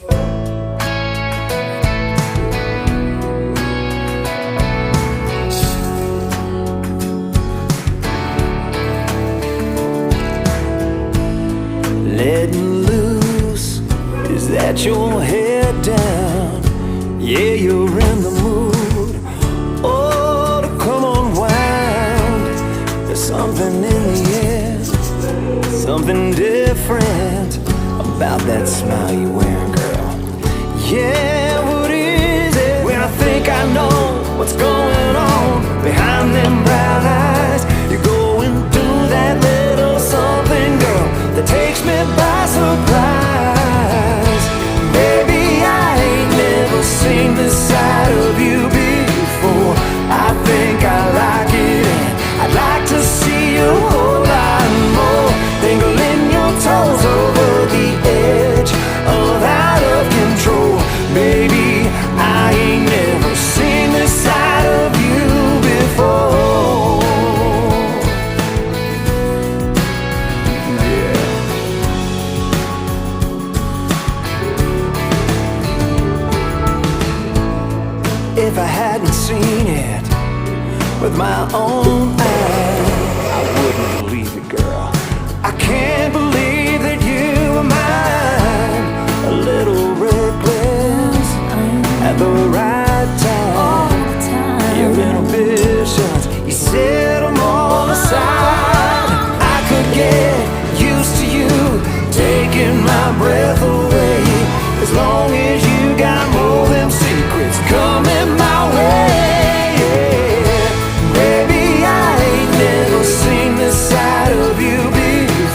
Letting loose, is that your head down? Yeah, you're in the mood. Oh, to come unwind. There's something in the air, something different about that smile you're wearing, girl. Yeah, what is it? When I think I know what's going on behind them brown eyes, you're going through that little something, girl, that takes me by surprise. Baby, I ain't never seen this side of you before. I think I like it, and I'd like to see you a whole lot more. Dangling your toes over the edge of out of control. Baby, I ain't never seen this side of you before. If I hadn't seen it with my own eyes, I wouldn't believe it, girl. I can't believe that you were mine. A little reckless at the right time. Your inhibitions, you set them all aside. I could get used to you taking my breath away as long as you